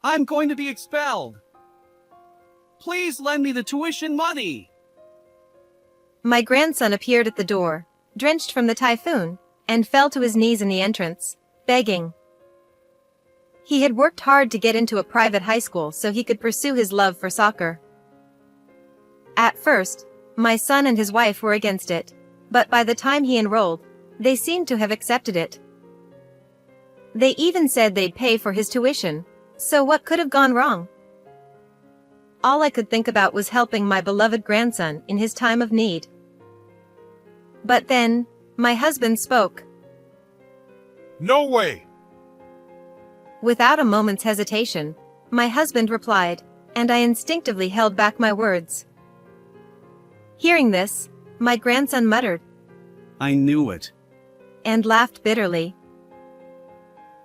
I'm going to be expelled. Please lend me the tuition money. My grandson appeared at the door, drenched from the typhoon, and fell to his knees in the entrance, begging. He had worked hard to get into a private high school so he could pursue his love for soccer. At first, my son and his wife were against it, but by the time he enrolled, they seemed to have accepted it. They even said they'd pay for his tuition, so what could have gone wrong? All I could think about was helping my beloved grandson in his time of need. But then, my husband spoke. No way! Without a moment's hesitation, my husband replied, and I instinctively held back my words. Hearing this, my grandson muttered, I knew it. And laughed bitterly.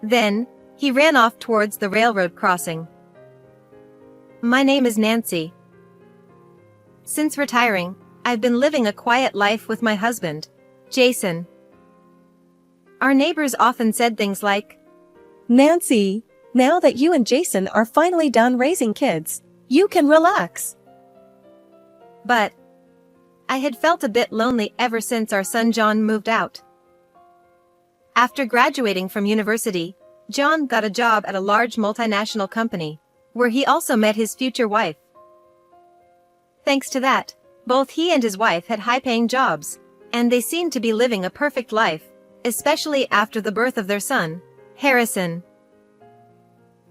Then, he ran off towards the railroad crossing. My name is Nancy. Since retiring, I've been living a quiet life with my husband, Jason. Our neighbors often said things like, Nancy, now that you and Jason are finally done raising kids, you can relax. But I had felt a bit lonely ever since our son John moved out. After graduating from university, John got a job at a large multinational company, where he also met his future wife. Thanks to that, both he and his wife had high-paying jobs, and they seemed to be living a perfect life, especially after the birth of their son, Harrison.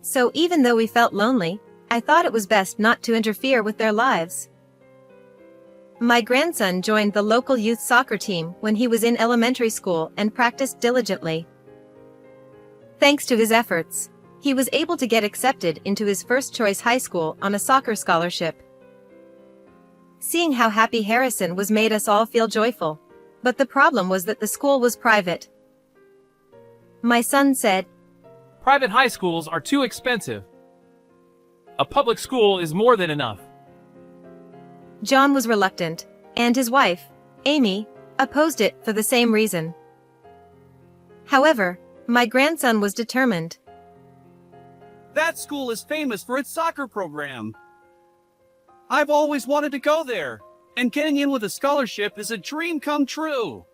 So even though we felt lonely, I thought it was best not to interfere with their lives. My grandson joined the local youth soccer team when he was in elementary school and practiced diligently. Thanks to his efforts, he was able to get accepted into his first-choice high school on a soccer scholarship. Seeing how happy Harrison was made us all feel joyful, but the problem was that the school was private. My son said, Private high schools are too expensive. A public school is more than enough. John was reluctant, and his wife, Amy, opposed it for the same reason. However, my grandson was determined. That school is famous for its soccer program. I've always wanted to go there, and getting in with a scholarship is a dream come true.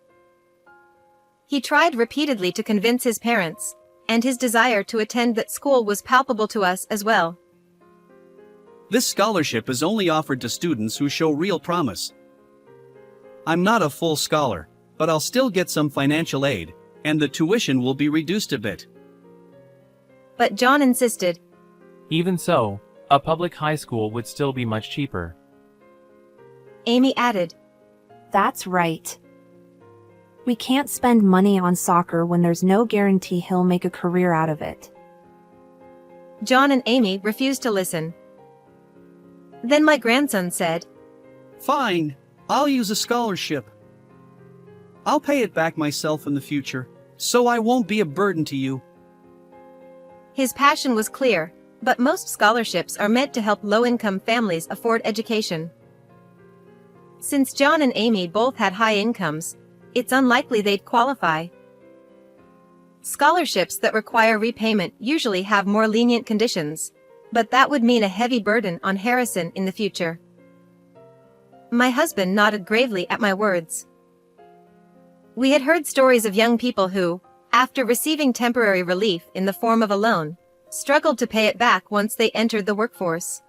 He tried repeatedly to convince his parents, and his desire to attend that school was palpable to us as well. This scholarship is only offered to students who show real promise. I'm not a full scholar, but I'll still get some financial aid, and the tuition will be reduced a bit. But John insisted. Even so, a public high school would still be much cheaper. Amy added. That's right. We can't spend money on soccer when there's no guarantee he'll make a career out of it. John and Amy refused to listen. Then my grandson said, Fine, I'll use a scholarship. I'll pay it back myself in the future, so I won't be a burden to you. His passion was clear, but most scholarships are meant to help low-income families afford education. Since John and Amy both had high incomes, it's unlikely they'd qualify. Scholarships that require repayment usually have more lenient conditions, but that would mean a heavy burden on Harrison in the future. My husband nodded gravely at my words. We had heard stories of young people who, after receiving temporary relief in the form of a loan, struggled to pay it back once they entered the workforce.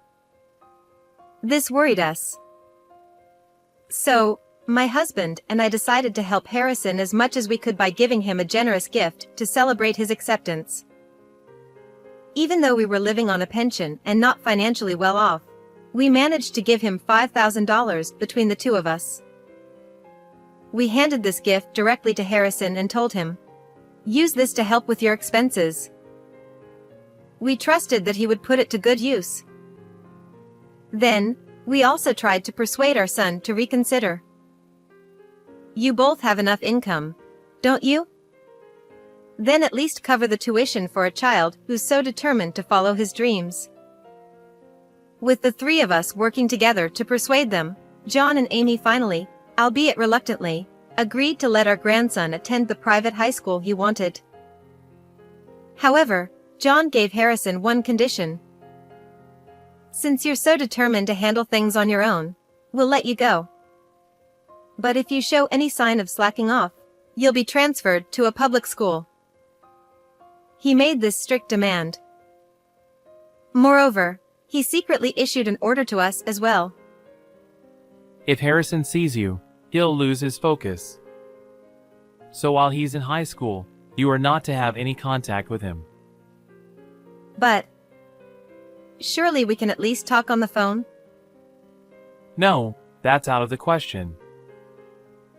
This worried us. So, my husband and I decided to help Harrison as much as we could by giving him a generous gift to celebrate his acceptance. Even though we were living on a pension and not financially well off, we managed to give him $5,000 between the two of us. We handed this gift directly to Harrison and told him, "Use this to help with your expenses." We trusted that he would put it to good use. Then, we also tried to persuade our son to reconsider. You both have enough income, don't you? Then at least cover the tuition for a child who's so determined to follow his dreams. With the three of us working together to persuade them, John and Amy finally, albeit reluctantly, agreed to let our grandson attend the private high school he wanted. However, John gave Harrison one condition: Since you're so determined to handle things on your own, we'll let you go. But if you show any sign of slacking off, you'll be transferred to a public school. He made this strict demand. Moreover, he secretly issued an order to us as well. If Harrison sees you, he'll lose his focus. So while he's in high school, you are not to have any contact with him. But surely we can at least talk on the phone? No, that's out of the question.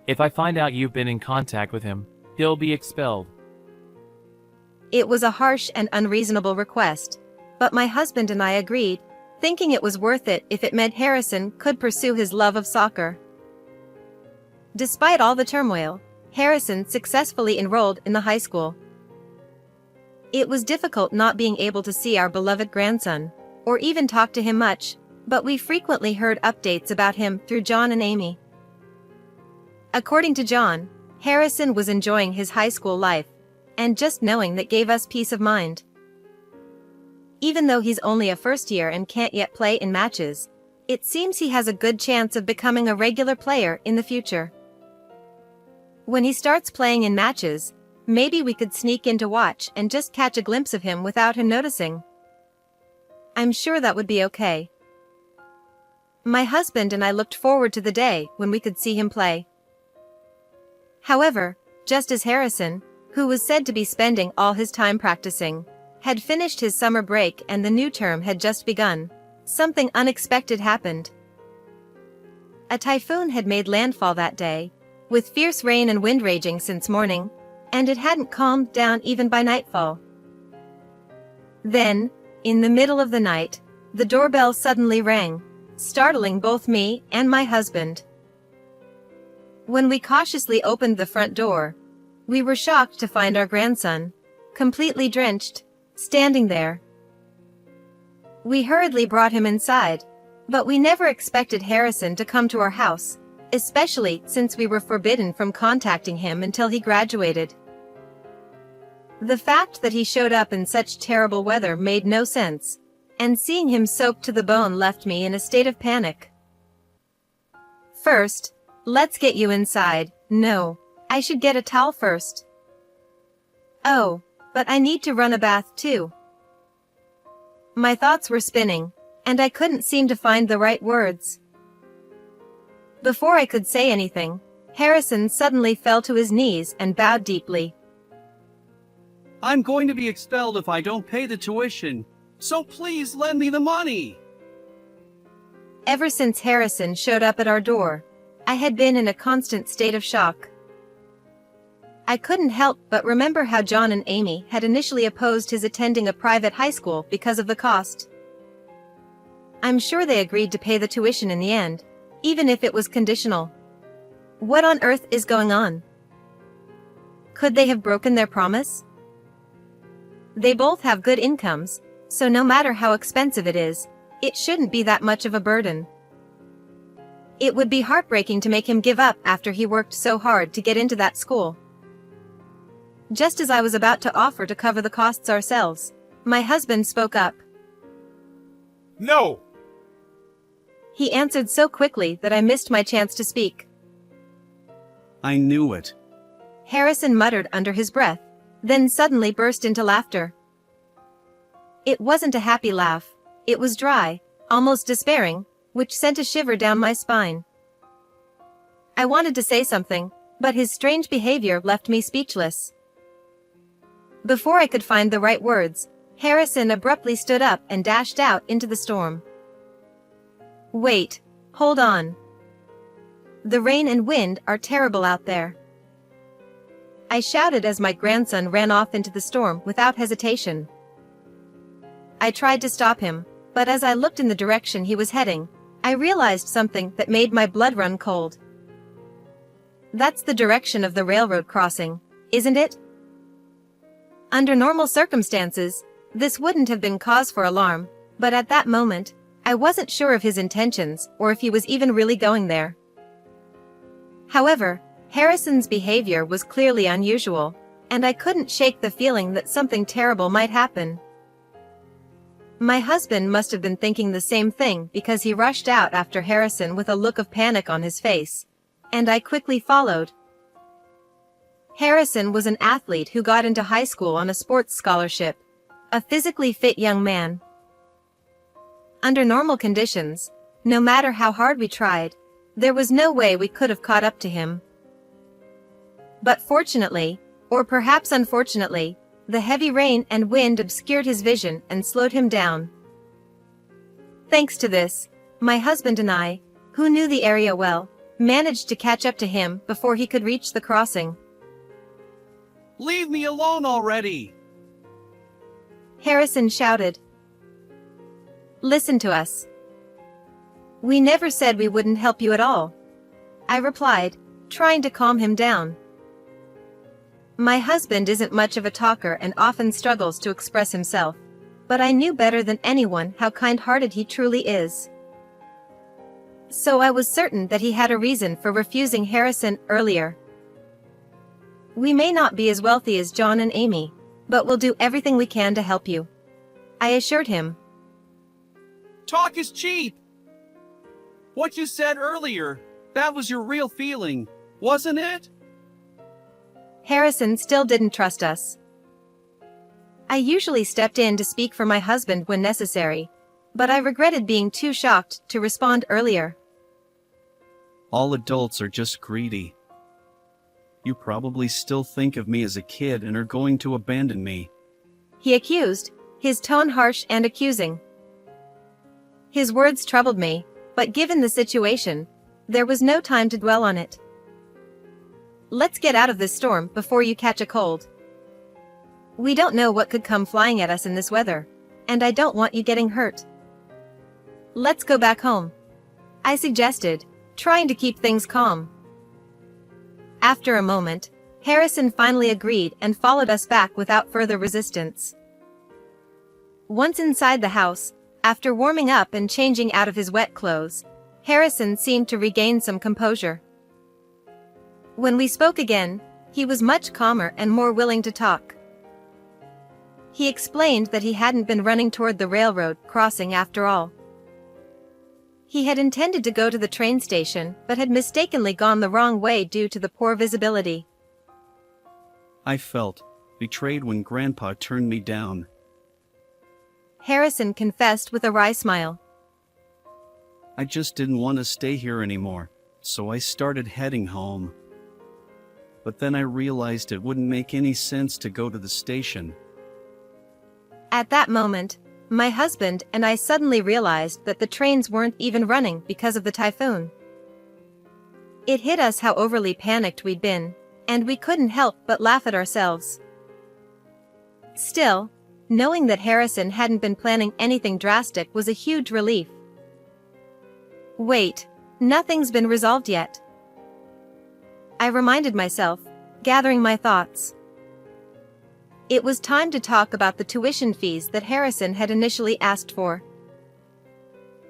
If I find out you've been in contact with him, he'll be expelled. It was a harsh and unreasonable request, but my husband and I agreed, thinking it was worth it if it meant Harrison could pursue his love of soccer. Despite all the turmoil, Harrison successfully enrolled in the high school. It was difficult not being able to see our beloved grandson, or even talk to him much, but we frequently heard updates about him through John and Amy. According to John, Harrison was enjoying his high school life, and just knowing that gave us peace of mind. Even though he's only a first year and can't yet play in matches, it seems he has a good chance of becoming a regular player in the future. When he starts playing in matches, maybe we could sneak in to watch and just catch a glimpse of him without him noticing. I'm sure that would be okay. My husband and I looked forward to the day when we could see him play. However, just as Harrison, who was said to be spending all his time practicing, had finished his summer break and the new term had just begun, something unexpected happened. A typhoon had made landfall that day, with fierce rain and wind raging since morning, and it hadn't calmed down even by nightfall. Then, in the middle of the night, the doorbell suddenly rang, startling both me and my husband. When we cautiously opened the front door, we were shocked to find our grandson, completely drenched, standing there. We hurriedly brought him inside, but we never expected Harrison to come to our house, especially since we were forbidden from contacting him until he graduated. The fact that he showed up in such terrible weather made no sense, and seeing him soaked to the bone left me in a state of panic. First, let's get you inside. No, I should get a towel first. Oh, but I need to run a bath too. My thoughts were spinning, and I couldn't seem to find the right words. Before I could say anything, Harrison suddenly fell to his knees and bowed deeply. I'm going to be expelled if I don't pay the tuition, so please lend me the money. Ever since Harrison showed up at our door, I had been in a constant state of shock. I couldn't help but remember how John and Amy had initially opposed his attending a private high school because of the cost. I'm sure they agreed to pay the tuition in the end, even if it was conditional. What on earth is going on? Could they have broken their promise? They both have good incomes, so no matter how expensive it is, it shouldn't be that much of a burden. It would be heartbreaking to make him give up after he worked so hard to get into that school. Just as I was about to offer to cover the costs ourselves, my husband spoke up. No! He answered so quickly that I missed my chance to speak. I knew it. Harrison muttered under his breath, then suddenly burst into laughter. It wasn't a happy laugh, it was dry, almost despairing, which sent a shiver down my spine. I wanted to say something, but his strange behavior left me speechless. Before I could find the right words, Harrison abruptly stood up and dashed out into the storm. Wait, hold on. The rain and wind are terrible out there. I shouted as my grandson ran off into the storm without hesitation. I tried to stop him, but as I looked in the direction he was heading, I realized something that made my blood run cold. That's the direction of the railroad crossing, isn't it? Under normal circumstances, this wouldn't have been cause for alarm, but at that moment, I wasn't sure of his intentions or if he was even really going there. However, Harrison's behavior was clearly unusual, and I couldn't shake the feeling that something terrible might happen. My husband must have been thinking the same thing because he rushed out after Harrison with a look of panic on his face. And I quickly followed. Harrison was an athlete who got into high school on a sports scholarship, a physically fit young man. Under normal conditions, no matter how hard we tried, there was no way we could have caught up to him. But fortunately, or perhaps unfortunately, the heavy rain and wind obscured his vision and slowed him down. Thanks to this, my husband and I, who knew the area well, managed to catch up to him before he could reach the crossing. Leave me alone already! Harrison shouted. Listen to us. We never said we wouldn't help you at all, I replied, trying to calm him down. My husband isn't much of a talker and often struggles to express himself, but I knew better than anyone how kind-hearted he truly is. So I was certain that he had a reason for refusing Harrison earlier. We may not be as wealthy as John and Amy, but we'll do everything we can to help you, I assured him. Talk is cheap! What you said earlier, that was your real feeling, wasn't it? Harrison still didn't trust us. I usually stepped in to speak for my husband when necessary, but I regretted being too shocked to respond earlier. All adults are just greedy. You probably still think of me as a kid and are going to abandon me, He accused, his tone harsh and accusing. His words troubled me, but given the situation, there was no time to dwell on it. Let's get out of this storm before you catch a cold. We don't know what could come flying at us in this weather, and I don't want you getting hurt. Let's go back home, I suggested, trying to keep things calm. After a moment, Harrison finally agreed and followed us back without further resistance. Once inside the house, after warming up and changing out of his wet clothes, Harrison seemed to regain some composure. When we spoke again, he was much calmer and more willing to talk. He explained that he hadn't been running toward the railroad crossing after all. He had intended to go to the train station but had mistakenly gone the wrong way due to the poor visibility. I felt betrayed when Grandpa turned me down. Harrison confessed with a wry smile. I just didn't want to stay here anymore, so I started heading home. But then I realized it wouldn't make any sense to go to the station. At that moment, my husband and I suddenly realized that the trains weren't even running because of the typhoon. It hit us how overly panicked we'd been, and we couldn't help but laugh at ourselves. Still, knowing that Harrison hadn't been planning anything drastic was a huge relief. Wait, nothing's been resolved yet, I reminded myself, gathering my thoughts. It was time to talk about the tuition fees that Harrison had initially asked for.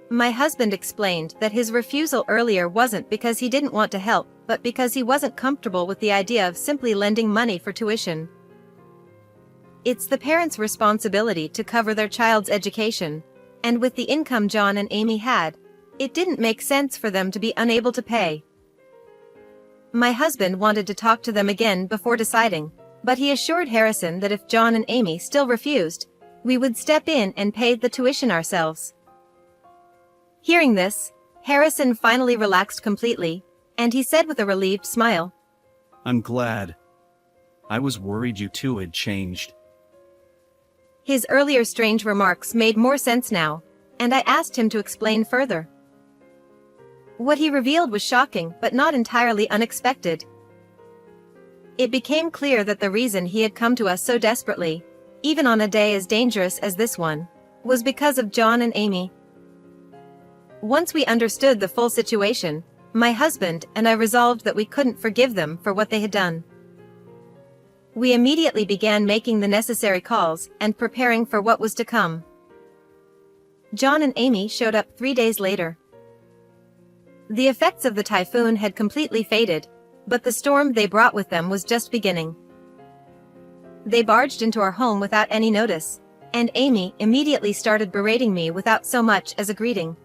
My husband explained that his refusal earlier wasn't because he didn't want to help, but because he wasn't comfortable with the idea of simply lending money for tuition. It's the parents' responsibility to cover their child's education, and with the income John and Amy had, it didn't make sense for them to be unable to pay. My husband wanted to talk to them again before deciding, but he assured Harrison that if John and Amy still refused, we would step in and pay the tuition ourselves. Hearing this, Harrison finally relaxed completely, and he said with a relieved smile, I'm glad. I was worried you two had changed. His earlier strange remarks made more sense now, and I asked him to explain further. What he revealed was shocking but not entirely unexpected. It became clear that the reason he had come to us so desperately, even on a day as dangerous as this one, was because of John and Amy. Once we understood the full situation, my husband and I resolved that we couldn't forgive them for what they had done. We immediately began making the necessary calls and preparing for what was to come. John and Amy showed up 3 days later. The effects of the typhoon had completely faded, but the storm they brought with them was just beginning. They barged into our home without any notice, and Amy immediately started berating me without so much as a greeting.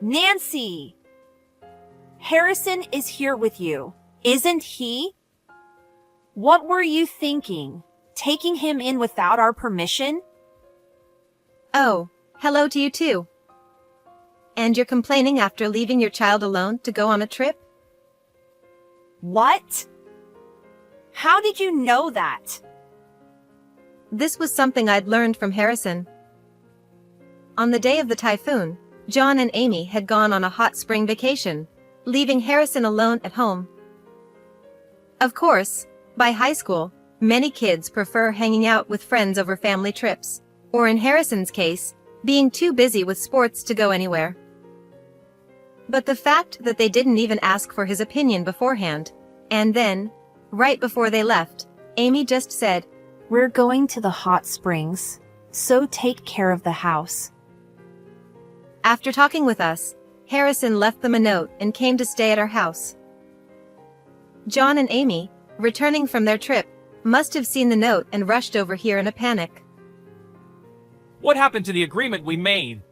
Nancy! Harrison is here with you, isn't he? What were you thinking? Taking him in without our permission? Oh, hello to you too. And you're complaining after leaving your child alone to go on a trip? What? How did you know that? This was something I'd learned from Harrison. On the day of the typhoon, John and Amy had gone on a hot spring vacation, leaving Harrison alone at home. Of course, by high school, many kids prefer hanging out with friends over family trips, or in Harrison's case, being too busy with sports to go anywhere. But the fact that they didn't even ask for his opinion beforehand, and then, right before they left, Amy just said, "We're going to the hot springs, so take care of the house." After talking with us, Harrison left them a note and came to stay at our house. John and Amy, returning from their trip, must have seen the note and rushed over here in a panic. What happened to the agreement we made?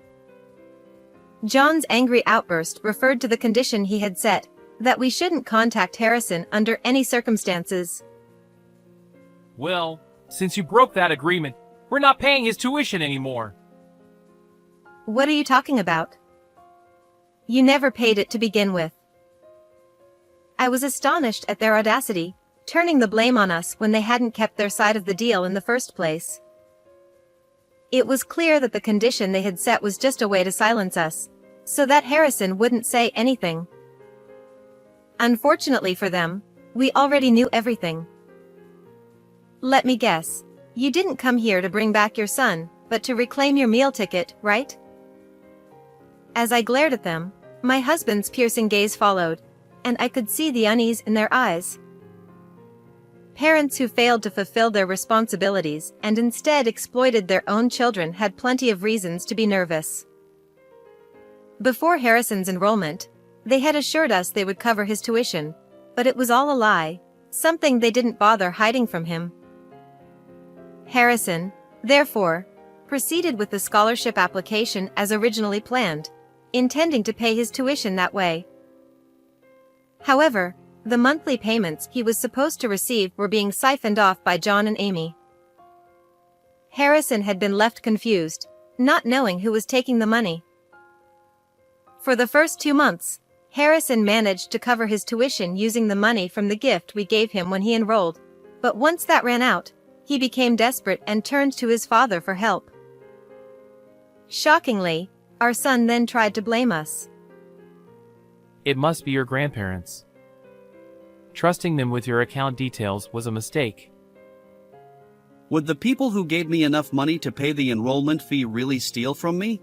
John's angry outburst referred to the condition he had set, that we shouldn't contact Harrison under any circumstances. Well, since you broke that agreement, we're not paying his tuition anymore. What are you talking about? You never paid it to begin with. I was astonished at their audacity, turning the blame on us when they hadn't kept their side of the deal in the first place. It was clear that the condition they had set was just a way to silence us, so that Harrison wouldn't say anything. Unfortunately for them, we already knew everything. Let me guess, you didn't come here to bring back your son, but to reclaim your meal ticket, right? As I glared at them, my husband's piercing gaze followed, and I could see the unease in their eyes. Parents who failed to fulfill their responsibilities and instead exploited their own children had plenty of reasons to be nervous. Before Harrison's enrollment, they had assured us they would cover his tuition, but it was all a lie, something they didn't bother hiding from him. Harrison, therefore, proceeded with the scholarship application as originally planned, intending to pay his tuition that way. However, the monthly payments he was supposed to receive were being siphoned off by John and Amy. Harrison had been left confused, not knowing who was taking the money. For the first 2 months, Harrison managed to cover his tuition using the money from the gift we gave him when he enrolled, but once that ran out, he became desperate and turned to his father for help. Shockingly, our son then tried to blame us. It must be your grandparents. Trusting them with your account details was a mistake. Would the people who gave me enough money to pay the enrollment fee really steal from me?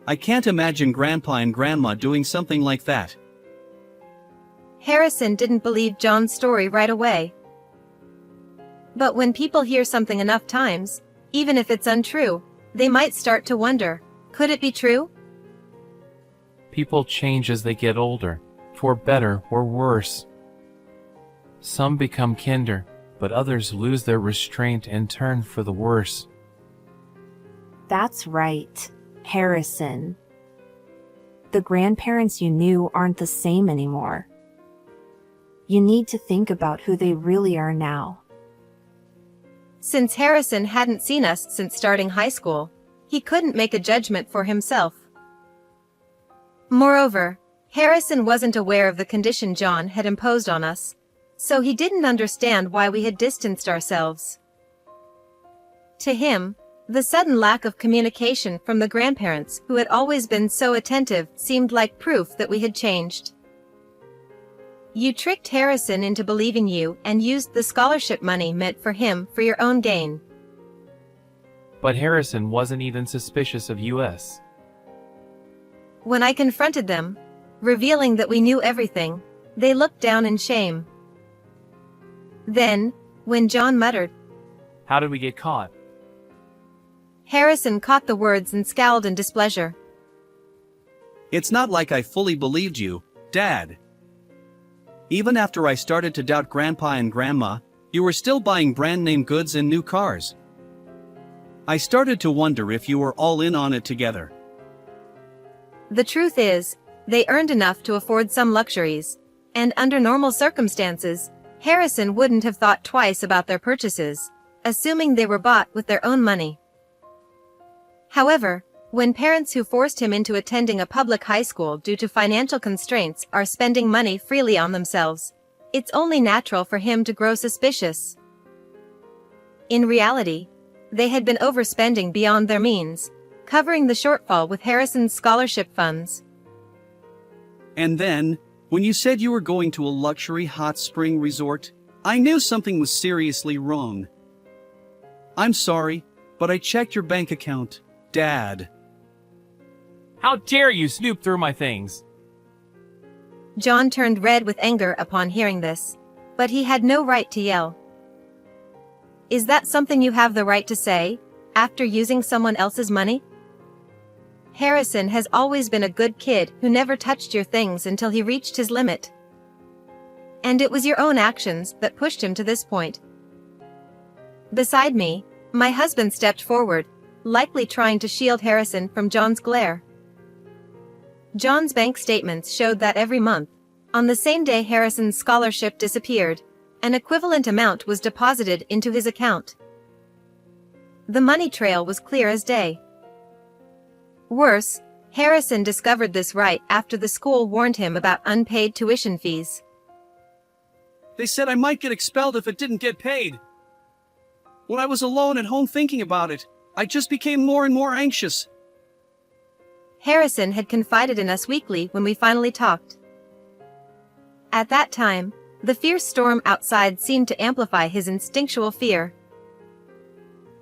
I can't imagine Grandpa and Grandma doing something like that. Harrison didn't believe John's story right away. But when people hear something enough times, even if it's untrue, they might start to wonder, could it be true? People change as they get older, for better or worse. Some become kinder, but others lose their restraint and turn for the worse. That's right, Harrison. The grandparents you knew aren't the same anymore. You need to think about who they really are now. Since Harrison hadn't seen us since starting high school, he couldn't make a judgment for himself. Moreover, Harrison wasn't aware of the condition John had imposed on us, so he didn't understand why we had distanced ourselves. To him, the sudden lack of communication from the grandparents who had always been so attentive seemed like proof that we had changed. You tricked Harrison into believing you and used the scholarship money meant for him for your own gain. But Harrison wasn't even suspicious of us. When I confronted them, revealing that we knew everything, they looked down in shame. Then, when John muttered, How did we get caught? Harrison caught the words and scowled in displeasure. It's not like I fully believed you, Dad. Even after I started to doubt Grandpa and Grandma, you were still buying brand-name goods and new cars. I started to wonder if you were all in on it together. The truth is, they earned enough to afford some luxuries, and under normal circumstances, Harrison wouldn't have thought twice about their purchases, assuming they were bought with their own money. However, when parents who forced him into attending a public high school due to financial constraints are spending money freely on themselves, it's only natural for him to grow suspicious. In reality, they had been overspending beyond their means, covering the shortfall with Harrison's scholarship funds. And then, when you said you were going to a luxury hot spring resort, I knew something was seriously wrong. I'm sorry, but I checked your bank account, Dad. How dare you snoop through my things? John turned red with anger upon hearing this, but he had no right to yell. Is that something you have the right to say, after using someone else's money? Harrison has always been a good kid who never touched your things until he reached his limit. And it was your own actions that pushed him to this point. Beside me, my husband stepped forward, likely trying to shield Harrison from John's glare. John's bank statements showed that every month, on the same day Harrison's scholarship disappeared, an equivalent amount was deposited into his account. The money trail was clear as day. Worse, Harrison discovered this right after the school warned him about unpaid tuition fees. They said I might get expelled if it didn't get paid. When I was alone at home thinking about it, I just became more and more anxious. Harrison had confided in us weekly when we finally talked. At that time, the fierce storm outside seemed to amplify his instinctual fear.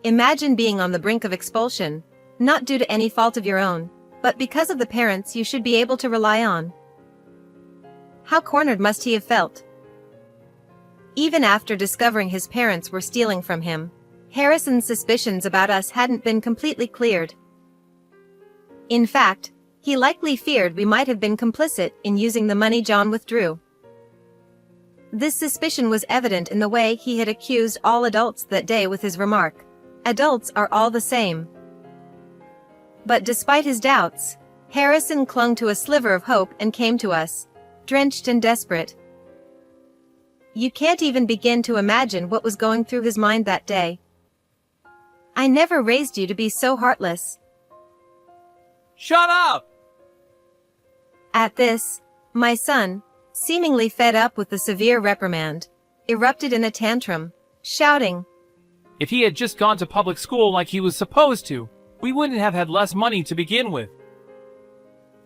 Imagine being on the brink of expulsion, not due to any fault of your own, but because of the parents you should be able to rely on. How cornered must he have felt? Even after discovering his parents were stealing from him, Harrison's suspicions about us hadn't been completely cleared. In fact, he likely feared we might have been complicit in using the money John withdrew. This suspicion was evident in the way he had accused all adults that day with his remark, "Adults are all the same." But despite his doubts, Harrison clung to a sliver of hope and came to us, drenched and desperate. You can't even begin to imagine what was going through his mind that day. I never raised you to be so heartless. Shut up! At this, my son, seemingly fed up with the severe reprimand, erupted in a tantrum, shouting, If he had just gone to public school like he was supposed to, we wouldn't have had less money to begin with.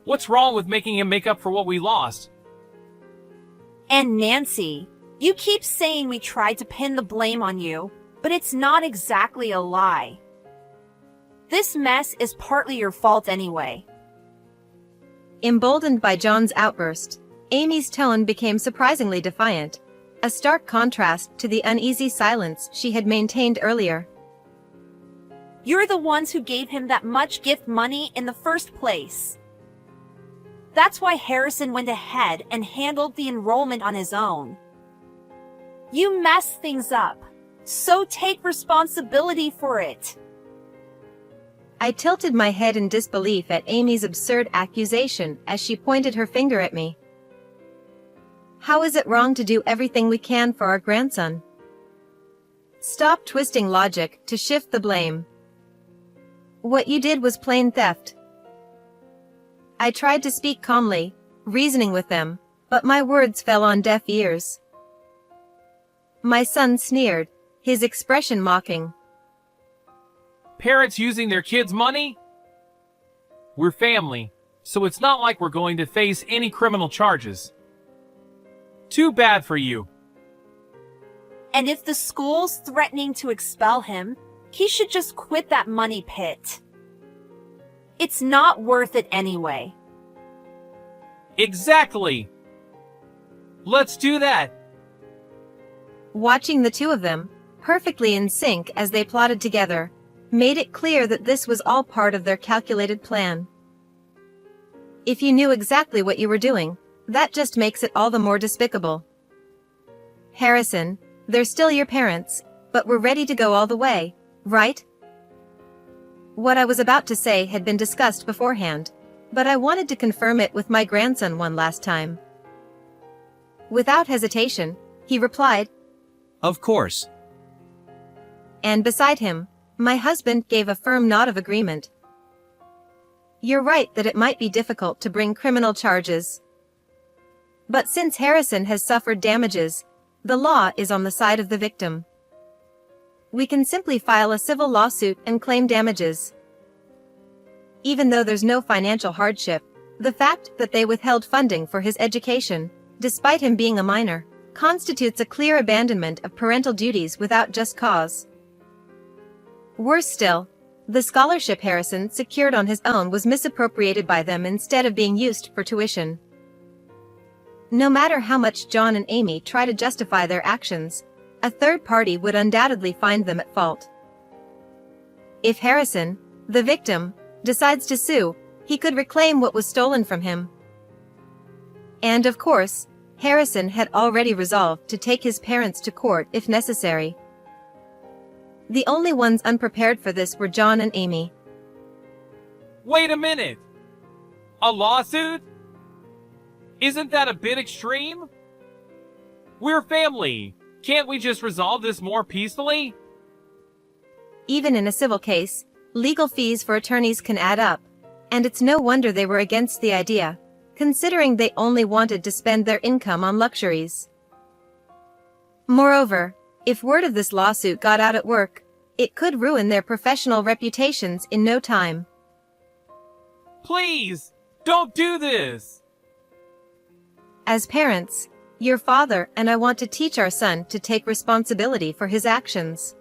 What's wrong with making him make up for what we lost? And Nancy, you keep saying we tried to pin the blame on you, but it's not exactly a lie. This mess is partly your fault anyway. Emboldened by John's outburst, Amy's tone became surprisingly defiant, a stark contrast to the uneasy silence she had maintained earlier. You're the ones who gave him that much gift money in the first place. That's why Harrison went ahead and handled the enrollment on his own. You messed things up, so take responsibility for it. I tilted my head in disbelief at Amy's absurd accusation as she pointed her finger at me. How is it wrong to do everything we can for our grandson? Stop twisting logic to shift the blame. What you did was plain theft. I tried to speak calmly, reasoning with them, but my words fell on deaf ears. My son sneered, his expression mocking. Parents using their kids' money? We're family, so it's not like we're going to face any criminal charges. Too bad for you. And if the school's threatening to expel him, he should just quit that money pit. It's not worth it anyway. Exactly. Let's do that. Watching the two of them, perfectly in sync as they plotted together, made it clear that this was all part of their calculated plan. If you knew exactly what you were doing, that just makes it all the more despicable. Harrison, they're still your parents, but we're ready to go all the way, right? What I was about to say had been discussed beforehand, but I wanted to confirm it with my grandson one last time. Without hesitation, he replied, Of course. and beside him, my husband gave a firm nod of agreement. You're right that it might be difficult to bring criminal charges. But since Harrison has suffered damages, the law is on the side of the victim. We can simply file a civil lawsuit and claim damages. Even though there's no financial hardship, the fact that they withheld funding for his education, despite him being a minor, constitutes a clear abandonment of parental duties without just cause. Worse still, the scholarship Harrison secured on his own was misappropriated by them instead of being used for tuition. No matter how much John and Amy try to justify their actions, a third party would undoubtedly find them at fault. If Harrison, the victim, decides to sue, he could reclaim what was stolen from him. And of course, Harrison had already resolved to take his parents to court if necessary. The only ones unprepared for this were John and Amy. Wait a minute! A lawsuit? Isn't that a bit extreme? We're family. Can't we just resolve this more peacefully? Even in a civil case, legal fees for attorneys can add up, and it's no wonder they were against the idea, considering they only wanted to spend their income on luxuries. Moreover, if word of this lawsuit got out at work, it could ruin their professional reputations in no time. Please, don't do this! As parents, your father and I want to teach our son to take responsibility for his actions.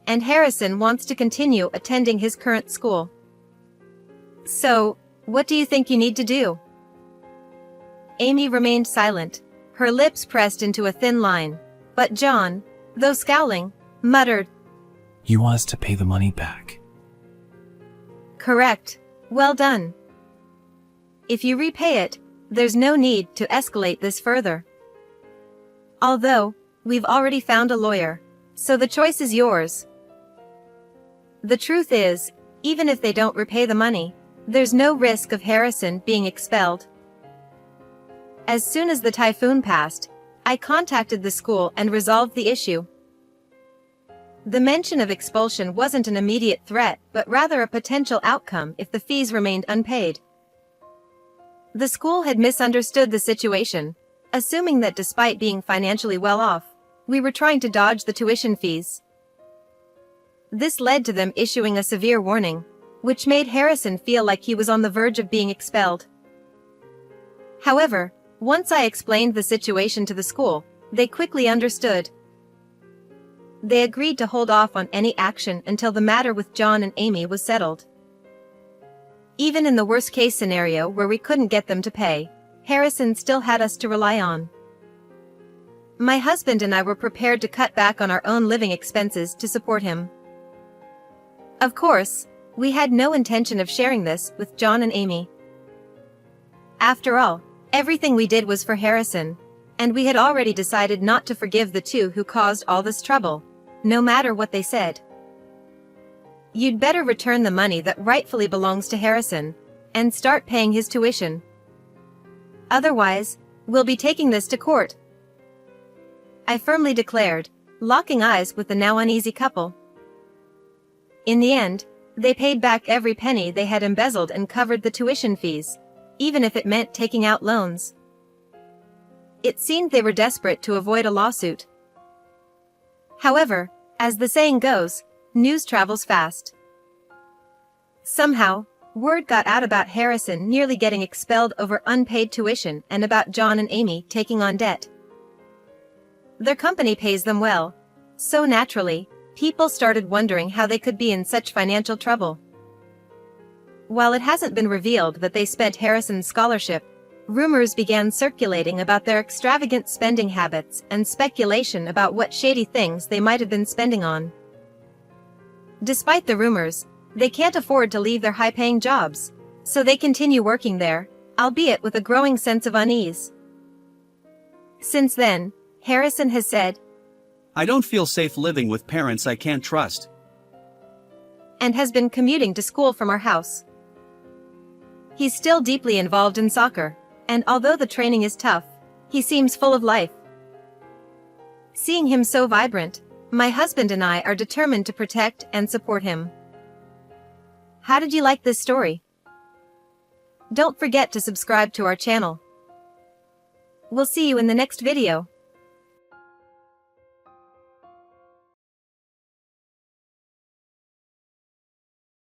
And Harrison wants to continue attending his current school. So, what do you think you need to do? Amy remained silent, her lips pressed into a thin line, but John, though scowling, muttered, You want us to pay the money back. Correct. Well done. If you repay it, there's no need to escalate this further. Although, we've already found a lawyer, so the choice is yours. The truth is, even if they don't repay the money, there's no risk of Harrison being expelled. As soon as the typhoon passed, I contacted the school and resolved the issue. The mention of expulsion wasn't an immediate threat, but rather a potential outcome if the fees remained unpaid. The school had misunderstood the situation, assuming that despite being financially well off, we were trying to dodge the tuition fees. This led to them issuing a severe warning, which made Harrison feel like he was on the verge of being expelled. However, once I explained the situation to the school, they quickly understood. They agreed to hold off on any action until the matter with John and Amy was settled. Even in the worst-case scenario where we couldn't get them to pay, Harrison still had us to rely on. My husband and I were prepared to cut back on our own living expenses to support him. Of course, we had no intention of sharing this with John and Amy. After all, everything we did was for Harrison, and we had already decided not to forgive the two who caused all this trouble, no matter what they said. You'd better return the money that rightfully belongs to Harrison, and start paying his tuition. Otherwise, we'll be taking this to court, I firmly declared, locking eyes with the now uneasy couple. In the end, they paid back every penny they had embezzled and covered the tuition fees, even if it meant taking out loans. It seemed they were desperate to avoid a lawsuit. However, as the saying goes, news travels fast. Somehow, word got out about Harrison nearly getting expelled over unpaid tuition and about John and Amy taking on debt. Their company pays them well, so naturally, people started wondering how they could be in such financial trouble. While it hasn't been revealed that they spent Harrison's scholarship, rumors began circulating about their extravagant spending habits and speculation about what shady things they might have been spending on. Despite the rumors, they can't afford to leave their high-paying jobs, so they continue working there, albeit with a growing sense of unease. Since then, Harrison has said, I don't feel safe living with parents I can't trust. and has been commuting to school from our house. He's still deeply involved in soccer, and although the training is tough, he seems full of life. Seeing him so vibrant, my husband and I are determined to protect and support him. How did you like this story? Don't forget to subscribe to our channel. We'll see you in the next video.